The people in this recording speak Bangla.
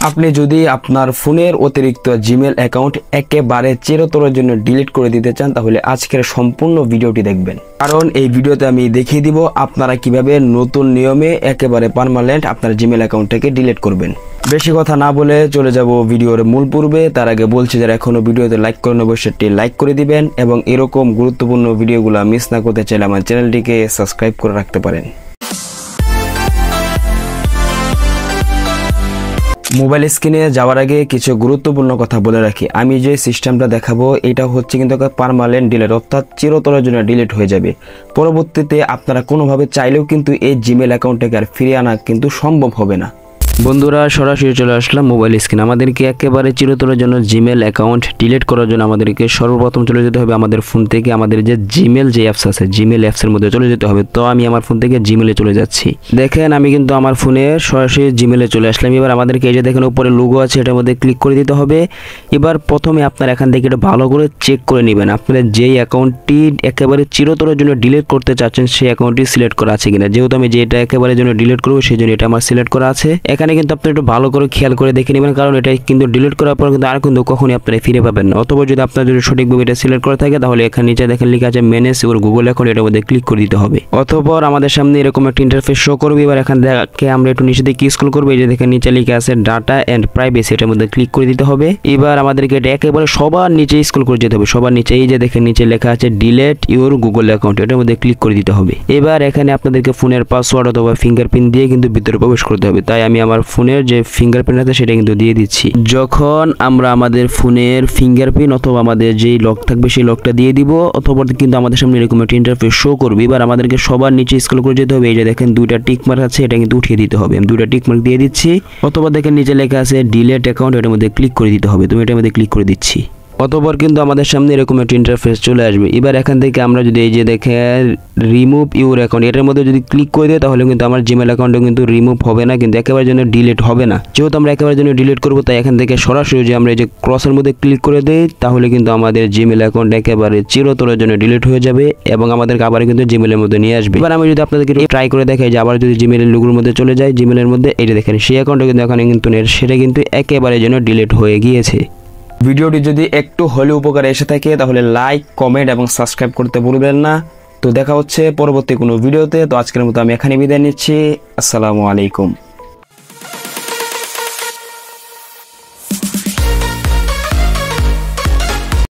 আপনি যদি আপনার ফোনের অতিরিক্ত জিমেল অ্যাকাউন্ট একেবারে চিরতরের জন্য ডিলিট করে দিতে চান তাহলে আজকের সম্পূর্ণ ভিডিওটি দেখবেন, কারণ এই ভিডিওতে আমি দেখিয়ে দিব আপনারা কিভাবে নতুন নিয়মে একেবারে পার্মানেন্ট আপনার জিমেল অ্যাকাউন্টটাকে ডিলিট করবেন। বেশি কথা না বলে চলে যাব ভিডিওর মূল পূর্বে। তার আগে বলছি যারা এখনো ভিডিওতে লাইক করেন অবশ্যই লাইক করে দিবেন এবং এরকম গুরুত্বপূর্ণ ভিডিওগুলো মিস না করতে চাইলে আমার চ্যানেলটিকে সাবস্ক্রাইব করে রাখতে পারেন। মোবাইল স্ক্রিনে যাওয়ার আগে কিছু গুরুত্বপূর্ণ কথা বলে রাখি। আমি যে সিস্টেমটা দেখাবো এটা হচ্ছে কিন্তু পার্মানেন্ট ডিলিট, অর্থাৎ চিরতরের জন্য ডিলিট হয়ে যাবে। পরবর্তীতে আপনারা কোনোভাবে চাইলেও কিন্তু এই জিমেল অ্যাকাউন্টটাকে আর ফিরিয়ে আনা কিন্তু সম্ভব হবে না। বন্ধুরা, সরাসরি চলে আসলাম মোবাইল স্ক্রিন। আমাদেরকে একেবারে চিরতরের জন্য জিমেল অ্যাকাউন্ট ডিলিট করার জন্য আমাদেরকে সর্বপ্রথম চলে যেতে হবে আমাদের ফোন থেকে আমাদের যে জিমেল যে অ্যাপস আছে জিমেল অ্যাপসের মধ্যে চলে যেতে হবে। তো আমি আমার ফোন থেকে জিমেলে চলে যাচ্ছি। দেখেন আমি কিন্তু আমার ফোনে সরাসরি জিমেলে চলে আসলাম। এবার আমাদেরকে এই যে দেখেন উপরে লোগো আছে এটার মধ্যে ক্লিক করে দিতে হবে। এবার প্রথমে আপনার এখান থেকে এটা ভালো করে চেক করে নেবেন আপনার যেই অ্যাকাউন্টটি একেবারে চিরতরের জন্য ডিলিট করতে চাচ্ছেন সেই অ্যাকাউন্টটি সিলেক্ট করা আছে কিনা। যেহেতু আমি যেটা একেবারে জন্য ডিলিট করবো সেই জন্য এটা আমার সিলেক্ট করা আছে। এখানে কিন্তু আপনি একটু ভালো করে খেয়াল করে দেখে নেবেন, কারণ এটা কিন্তু ডিলিট করার পর কিন্তু আর কিন্তু কখনোই আপনারা ফিরে পাবেন না। অথবা যদি আপনার যদি সঠিকভাবে এটা সিলেক্ট করা থাকে তাহলে এখানে নিচে দেখেন লেখা আছে ম্যানেজ ইওর গুগল অ্যাকাউন্ট, এটার মধ্যে ক্লিক করে দিতে হবে। অথবা আমাদের সামনে এরকম একটা ইন্টারফেস শো করবে। এবার এখান থেকে আমরা একটু নিচে দিকে স্ক্রল করবো। এই যে দেখেন নিচে লেখা আছে ডাটা এন্ড প্রাইভেসি, এটার মধ্যে ক্লিক করে দিতে হবে। এবার আমাদেরকে এটা একেবারে সবার নিচে স্ক্রল করে যেতে হবে। সবার নিচে এই যে দেখেন নিচে লেখা আছে ডিলিট ইওর গুগল অ্যাকাউন্ট, এটার মধ্যে ক্লিক করে দিতে হবে। এবার এখানে আপনাদেরকে ফোনের পাসওয়ার্ড অথবা ফিঙ্গারপ্রিন্ট দিয়ে কিন্তু ভিতরে প্রবেশ করতে হবে। তাই আমি আমার ফোনের যে ফিঙ্গারপ্রিন্ট আছে সেটা কিন্তু দিয়ে দিচ্ছি। যখন আমরা আমাদের ফোনের ফিঙ্গারপ্রিন্ট অথবা আমাদের যেই লক থাকবে সেই লকটা দিয়ে দিব, অথবা কিন্তু আমাদের সামনে এরকম একটা ইন্টারফেস শো করবে। এবার আমাদেরকে সবার নিচে স্ক্রল করে যেতে হবে। এই যে দেখেন দুইটা টিক মার্ক আছে, এটা কিন্তু উঠিয়ে দিতে হবে। আমি দুইটা টিক মার্ক দিয়ে দিচ্ছি। অথবা দেখেন নিচে লেখা আছে ডিলিট অ্যাকাউন্ট, এটার মধ্যে ক্লিক করে দিতে হবে। তুমি এটার মধ্যে ক্লিক করে দিচ্ছি। অতঃপর কিন্তু আমাদের সামনে এরকম একটা ইন্টারফেস চলে আসবে। এবার এখান থেকে আমরা যদি এই যে দেখেন রিমুভ ইউর অ্যাকাউন্ট এটার মধ্যে যদি ক্লিক করে দিই তাহলে কিন্তু আমার জিমেল অ্যাকাউন্টে কিন্তু রিমুভ হবে না, কিন্তু একেবারে জন্য ডিলিট হবে না। যেহেতু আমরা একেবারে জন্য ডিলিট করবো তাই এখান থেকে সরাসরি যে আমরা এই যে ক্রসের মধ্যে ক্লিক করে দিই তাহলে কিন্তু আমাদের জিমেল অ্যাকাউন্ট একেবারে চিরতরের জন্য ডিলিট হয়ে যাবে এবং আমাদেরকে আবার কিন্তু জিমেলের মধ্যে নিয়ে আসবে। এবার আমি যদি আপনাদেরকে ট্রাই করে দেখাই যে আবার যদি জিমেলের লোগোর মধ্যে চলে যায় জিমেলের মধ্যে, এই যে দেখেন সেই অ্যাকাউন্টে কিন্তু এখানে কিন্তু সেটা কিন্তু একেবারে জন্য ডিলিট হয়ে গিয়েছে। ভিডিওটি যদি একটু হলেও উপকারে এসে থাকে তাহলে লাইক, কমেন্ট এবং সাবস্ক্রাইব করতে ভুলবেন না। তো দেখা হচ্ছে পরবর্তী কোনো ভিডিওতে। তো আজকের মতো আমি এখানে বিদায় নিচ্ছি। আসসালামু আলাইকুম।